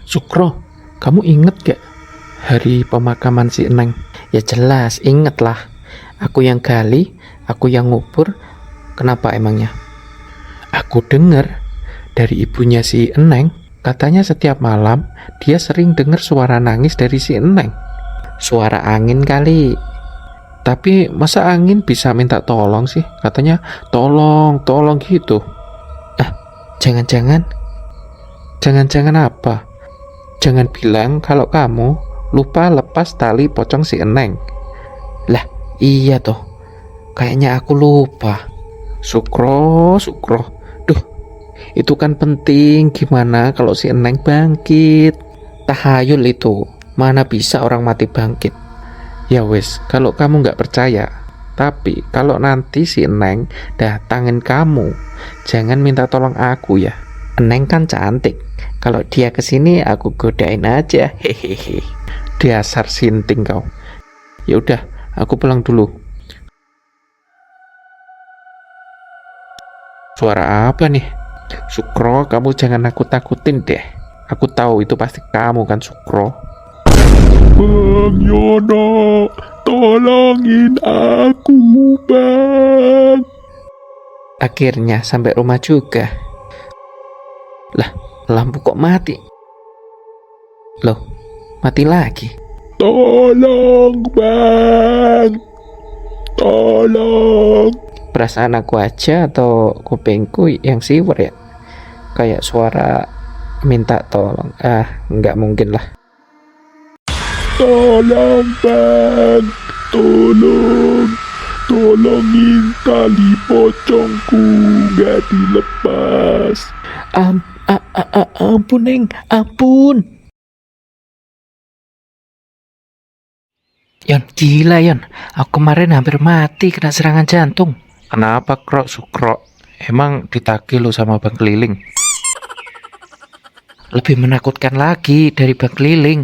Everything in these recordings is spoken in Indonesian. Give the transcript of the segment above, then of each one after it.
Sukro, kamu inget gak hari pemakaman si Eneng? Ya jelas, inget lah. Aku yang gali, aku yang ngubur. Kenapa emangnya? Aku dengar dari ibunya si Eneng, katanya setiap malam dia sering dengar suara nangis dari si Eneng. Suara angin kali. Tapi masa angin bisa minta tolong sih? Katanya tolong, tolong gitu. Jangan-jangan Jangan-jangan apa? Jangan bilang kalau kamu lupa lepas tali pocong si Eneng. Lah, iya toh. Kayaknya aku lupa. Sukro, duh, itu kan penting. Gimana kalau si Eneng bangkit? Tahayul itu. Mana bisa orang mati bangkit? Ya wes, kalau kamu nggak percaya. Tapi kalau nanti si Eneng datangin kamu, jangan minta tolong aku ya. Eneng kan cantik. Kalau dia kesini aku godain aja. Hehehe. Dasar sinting kau. Ya udah, aku pulang dulu. Suara apa nih? Sukro, kamu jangan nakut-nakutin deh. Aku tahu itu pasti kamu kan, Sukro. Bang Yono, tolongin aku, Bang. Akhirnya sampai rumah juga. Lah, lampu kok mati? Loh, mati lagi. Tolong, Bang. Tolong. Perasaan aku aja atau kupingku yang siwer ya? Kayak suara minta tolong. Nggak mungkin lah. Tolong, Bang. Tolong. Tolongin tali pocongku nggak dilepas. Ampun, Neng. Ampun. Yon, gila Yon. Aku kemarin hampir mati kena serangan jantung. Kenapa, Krok Sukro? Emang ditagih lo sama bang keliling? Lebih menakutkan lagi dari bang keliling.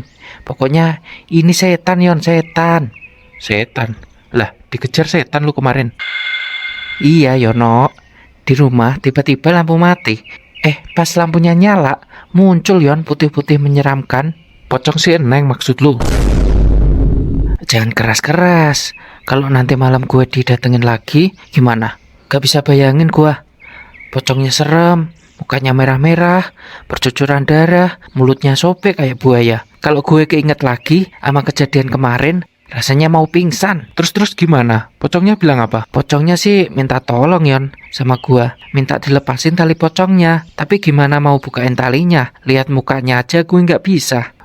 Pokoknya ini setan Yon, setan. Setan? Lah, dikejar setan lu kemarin? Iya Yono. Di rumah tiba-tiba lampu mati. Pas lampunya nyala, muncul Yon putih-putih menyeramkan. Pocong si Eneng maksud lu? Jangan keras-keras. Kalau nanti malam gue didatengin lagi, gimana? Gak bisa bayangin gue. Pocongnya serem, mukanya merah-merah, bercucuran darah, mulutnya sobek kayak buaya. Kalau gue keinget lagi sama kejadian kemarin, rasanya mau pingsan. Terus gimana? Pocongnya bilang apa? Pocongnya sih minta tolong Yon sama gue. Minta dilepasin tali pocongnya. Tapi gimana mau bukain talinya? Lihat mukanya aja gue gak bisa.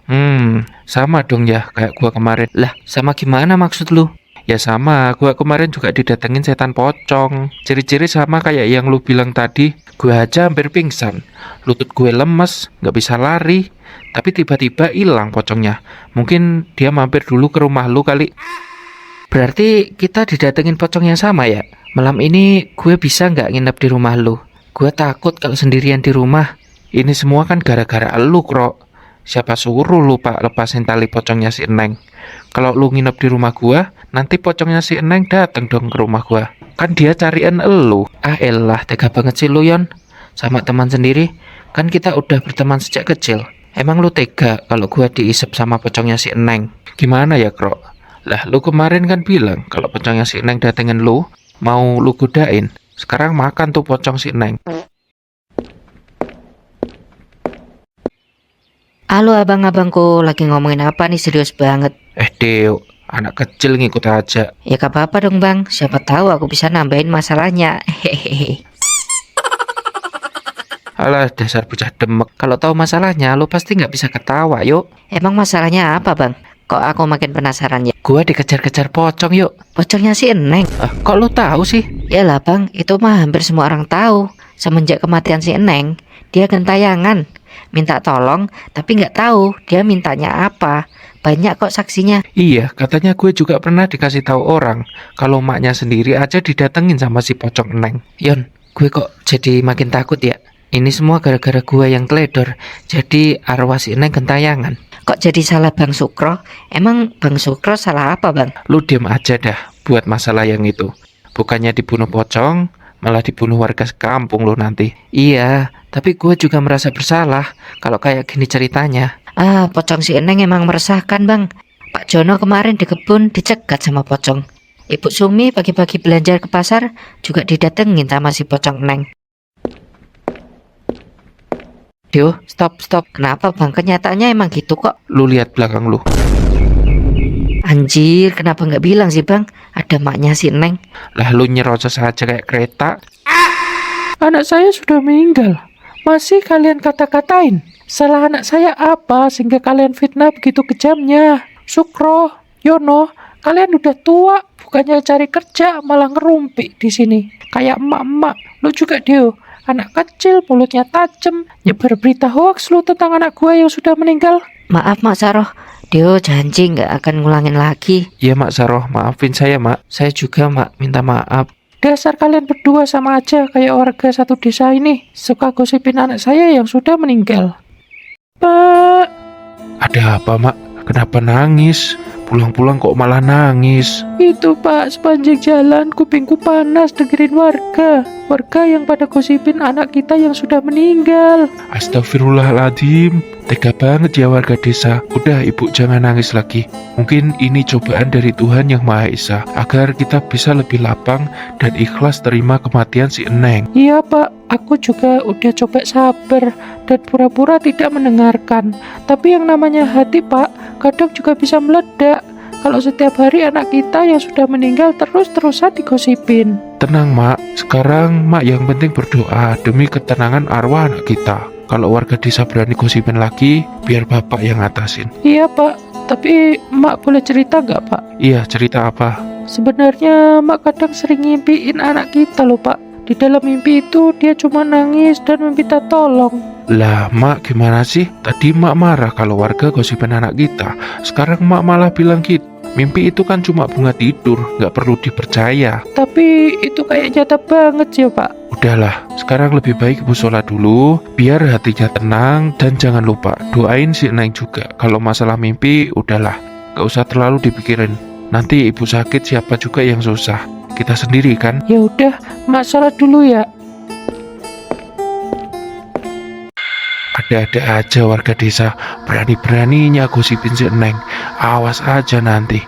Sama dong ya kayak gua kemarin. Lah, sama gimana maksud lu? Ya sama, gua kemarin juga didatengin setan pocong. Ciri-ciri sama kayak yang lu bilang tadi. Gua aja hampir pingsan. Lutut gue lemes, gak bisa lari. Tapi tiba-tiba hilang pocongnya. Mungkin dia mampir dulu ke rumah lu kali. Berarti kita didatengin pocong yang sama ya? Malam ini gue bisa gak nginep di rumah lu? Gue takut kalau sendirian di rumah. Ini semua kan gara-gara lu, Krok. Siapa suruh lu pak lepasin tali pocongnya si Eneng? Kalau lu nginep di rumah gua, nanti pocongnya si Eneng dateng dong ke rumah gua. Kan dia cariin elu. Elah, tega banget sih lu Yon. Sama teman sendiri, kan kita udah berteman sejak kecil. Emang lu tega kalau gua diisep sama pocongnya si Eneng? Gimana ya, Krok? Lah, lu kemarin kan bilang kalau pocongnya si Eneng datengin lu, mau lu godain. Sekarang makan tuh pocong si Eneng. Halo abang-abangku, lagi ngomongin apa nih, serius banget? Deo, anak kecil ngikut aja. Ya gak apa-apa dong bang, siapa tahu aku bisa nambahin masalahnya. Hehehe. Alah, dasar bocah demek. Kalau tahu masalahnya, lu pasti nggak bisa ketawa, yuk. Emang masalahnya apa bang? Kok aku makin penasaran ya? Gua dikejar-kejar pocong yuk. Pocongnya si Eneng. Kok lu tahu sih? Yalah bang, itu mah hampir semua orang tahu. Semenjak kematian si Eneng, dia gentayangan. Minta tolong, tapi nggak tahu dia mintanya apa. Banyak kok saksinya. Iya, katanya gue juga pernah dikasih tahu orang kalau maknya sendiri aja didatengin sama si pocong Eneng. Yon, gue kok jadi makin takut ya. Ini semua gara-gara gue yang teledor. Jadi arwah si Eneng gentayangan. Kok jadi salah Bang Sukro? Emang Bang Sukro salah apa bang? Lu diam aja dah buat masalah yang itu. Bukannya dibunuh pocong, malah dibunuh warga sekampung lo nanti. Iya, tapi gue juga merasa bersalah kalau kayak gini ceritanya. Pocong si Eneng emang meresahkan, Bang. Pak Jono kemarin di kebun dicegat sama pocong. Ibu Sumi pagi-pagi belanja ke pasar juga didatengin sama si pocong Eneng. Duh, stop. Kenapa, Bang? Kenyataannya emang gitu kok. Lu lihat belakang lu. Anjir, kenapa nggak bilang sih, Bang? Ada maknya si Eneng. Lah lu nyerocos aja kayak kereta. Anak saya sudah meninggal. Masih kalian kata-katain. Salah anak saya apa sehingga kalian fitnah begitu kejamnya? Sukro, Yono, kalian udah tua, bukannya cari kerja malah ngerumpi di sini. Kayak emak-emak. Lu juga Dio, anak kecil mulutnya tajam, nyebar berita hoax lu tentang anak gua yang sudah meninggal. Maaf, Mak Saroh. Dio janji nggak akan ngulangin lagi. Iya Mak Saroh, maafin saya Mak. Saya juga, Mak, minta maaf. Dasar kalian berdua sama aja kayak warga satu desa ini. Suka gosipin anak saya yang sudah meninggal. Pak, Ada apa Mak? Kenapa nangis? Pulang-pulang kok malah nangis? itu Pak, sepanjang jalan kupingku panas dengerin warga. Warga yang pada gosipin anak kita yang sudah meninggal. Astagfirullahaladzim. Tega banget ya warga desa. Udah ibu jangan nangis lagi. Mungkin ini cobaan dari Tuhan Yang Maha Esa, agar kita bisa lebih lapang dan ikhlas terima kematian si Eneng. Iya Pak, aku juga udah coba sabar dan pura-pura tidak mendengarkan. Tapi yang namanya hati Pak, kadang juga bisa meledak. Kalau setiap hari anak kita yang sudah meninggal terus-terusan digosipin. Tenang Mak, sekarang Mak yang penting berdoa demi ketenangan arwah anak kita. Kalau warga desa berani gosipin lagi, biar Bapak yang ngatasin. Iya Pak, tapi Mak boleh cerita nggak Pak? Iya, cerita apa? Sebenarnya Mak kadang sering ngimpiin anak kita loh Pak. Di dalam mimpi itu dia cuma nangis dan meminta tolong. Lah Mak gimana sih? Tadi Mak marah kalau warga gosipin anak kita. Sekarang Mak malah bilang gitu. Mimpi itu kan cuma bunga tidur, nggak perlu dipercaya. Tapi itu kayak nyata banget sih Pak. Udahlah, sekarang lebih baik ibu sholat dulu, biar hatinya tenang. Dan jangan lupa, doain si Neng juga. Kalau masalah mimpi, udahlah, nggak usah terlalu dipikirin. Nanti ibu sakit siapa juga yang susah. Kita sendiri kan? Ya udah, Mak sholat dulu ya. Ada-ada aja warga desa, berani-beraninya gosipin si Neng. Awas aja nanti.